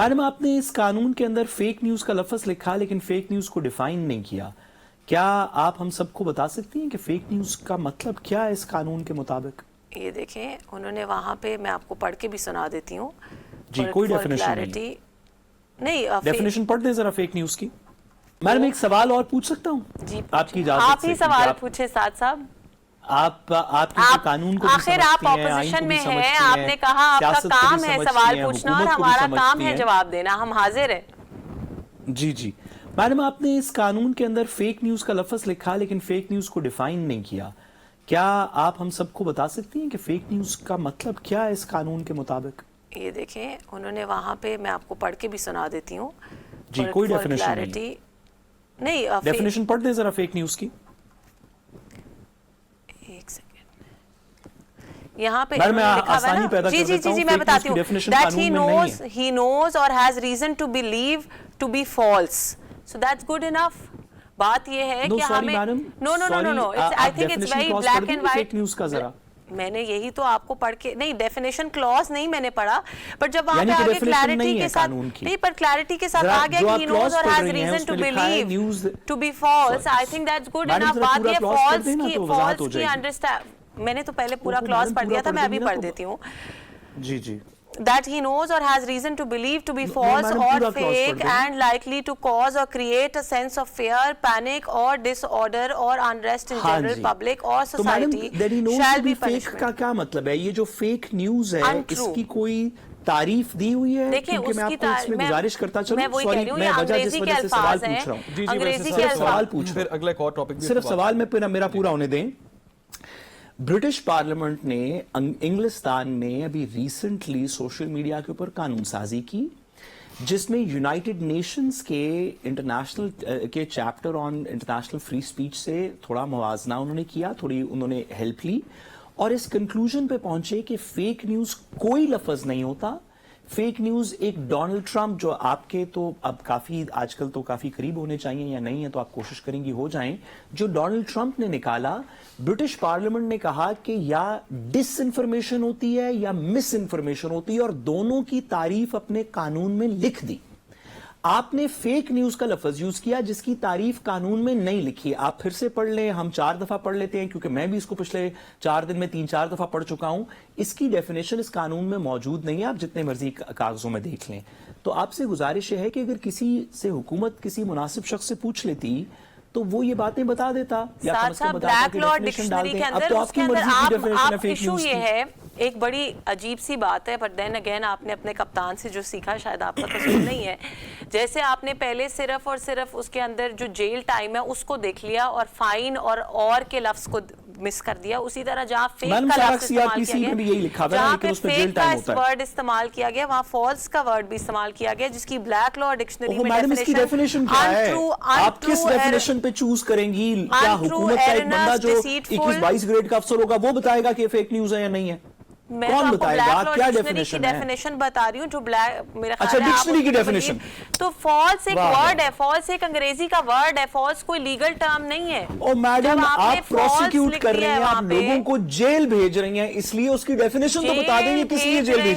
Madam, आपने इस कानून के अंदर फेक न्यूज का लफ्ज लिखा लेकिन फेक न्यूज को डिफाइन नहीं किया। क्या आप हम सबको बता सकती हैं कि फेक न्यूज का मतलब क्या है इस कानून के मुताबिक? ये देखें, उन्होंने वहां पे, मैं आपको पढ़ के भी सुना देती हूँ जी, कोई डेफिनेशन नहीं। डेफिनेशन पढ़ दें जरा फेक न्यूज की। मैडम, एक सवाल और पूछ सकता हूँ जी? आपकी इजाजत आप से? ही सवाल पूछे साथ साहब। आपके कानून को आखिर आप ऑपोजिशन में हैं, आपने कहा आपका काम है सवाल पूछना और हमारा काम है जवाब देना, हम हाजिर हैं। जी जी मैडम, आपने इस कानून के अंदर फेक न्यूज का लफ्ज लिखा लेकिन फेक न्यूज को डिफाइन नहीं किया। क्या आप हम सबको बता सकती हैं कि फेक न्यूज का मतलब क्या है इस कानून के मुताबिक? ये देखें, उन्होंने वहां पे, मैं आपको पढ़ के भी सुना देती हूँ जी, कोई डेफिनेशन नहीं। डेफिनेशन पढ़ दें जरा फेक न्यूज की। एक सेकंड, यहाँ पे मैं लिखा हुआ है ना। जी जी जी जी मैं बताती हूँ। That he knows or has reason to believe to be false. So that's good enough. बात ये है कि हमें no. I think it's very black and white. Fake news का जरा मैंने यही तो आपको पढ़ के, नहीं डेफिनेशन क्लॉज नहीं मैंने पढ़ा, पर जब वहां पे आगे क्लैरिटी के साथ, नहीं पर क्लैरिटी के साथ आ गया कि he knows or has reason to believe to be false. I think that's good enough. बात ये false की अंडरस्टैंड, मैंने तो पहले पूरा क्लॉज पढ़ दिया था, मैं अभी पढ़ देती हूँ। जी जी। That he knows or has reason to believe to be false or fake and likely to cause or create a sense of fear, panic or disorder or unrest in general public or society shall be punishment. का क्या मतलब है? ये जो fake news है इसकी कोई तारीफ दी हुई है? देखिए, मैं आपको इसमें गुजारिश करता चलूं, मैं वही कह रही हूँ, ये अंग्रेजी के अल्फाज हैं, अंग्रेजी के सवाल पूछ, फिर अगला एक और टॉपिक, सिर्फ सवाल में मेरा पूरा होने दें। ब्रिटिश पार्लियामेंट ने इंग्लिस्तान में अभी रिसेंटली सोशल मीडिया के ऊपर कानून साजी की जिसमें यूनाइटेड नेशंस के इंटरनेशनल के chapter on international free speech से थोड़ा मुवाजना उन्होंने किया, थोड़ी उन्होंने हेल्प ली और इस कंक्लूजन पे पहुंचे कि फेक न्यूज कोई लफ्ज नहीं होता। फेक न्यूज एक डोनाल्ड ट्रंप, जो आपके तो अब काफी आजकल तो काफी करीब होने चाहिए या नहीं है तो आप कोशिश करेंगी हो जाएं, जो डोनाल्ड ट्रंप ने निकाला, ब्रिटिश पार्लियामेंट ने कहा कि या डिस इंफॉर्मेशन होती है या मिस इंफॉर्मेशन होती है और दोनों की तारीफ अपने कानून में लिख दी। आपने फेक न्यूज का लफ्ज यूज किया जिसकी तारीफ कानून में नहीं लिखी। आप फिर से पढ़ लें, हम 4 दफा पढ़ लेते हैं क्योंकि मैं भी इसको पिछले 4 दिन में 3-4 दफा पढ़ चुका हूं। इसकी डेफिनेशन इस कानून में मौजूद नहीं है, आप जितने मर्जी कागजों में देख लें। तो आपसे गुजारिश है कि अगर किसी से हुकूमत किसी मुनासिब शख्स से पूछ लेती तो वो ये बातें बता देता या कम से कम बताता कि डेफिनेशन डाल दें। अब तो आपकी मर्जी की डेफिनेशन है फेक न्यूज की। एक बड़ी अजीब सी बात है, पर देन अगेन आपने अपने कप्तान से जो सीखा शायद आपका कसूर नहीं है। जैसे आपने पहले सिर्फ और सिर्फ उसके अंदर जो जेल टाइम है उसको देख लिया और फाइन और के लफ्ज को मिस कर दिया, उसी तरह जहाँ फेक का लफ्ज इस्तेमाल किया गया, जहाँ पे फेक का वर्ड इस्तेमाल किया गया वहाँ फॉल्स का वर्ड भी इस्तेमाल किया गया, जिसकी ब्लैक लॉ डिक्शनरी में डेफिनेशन क्या है? आप किस डेफिनेशन पे चूज करेंगी? क्या हुकूमत का एक बंदा जो 21-22 ग्रेड का अफसर होगा वो बताएगा कि फेक न्यूज है या नहीं है? कौन बताएगा? क्या डेफिनेशन है? डेफिनेशन बता रही हूँ जो ब्लैक मेरा अच्छा डिक्शनरी की डेफिनेशन। तो फॉल्स एक वर्ड है, फॉल्स एक अंग्रेजी का वर्ड है, फॉल्स कोई लीगल टर्म नहीं है। ओ मैडम, आप प्रोसिक्यूट कर रही हैं, आप लोगों को जेल भेज रही हैं, इसलिए उसकी डेफिनेशन तो बता देंगे किस लिए जेल भेजेंगे।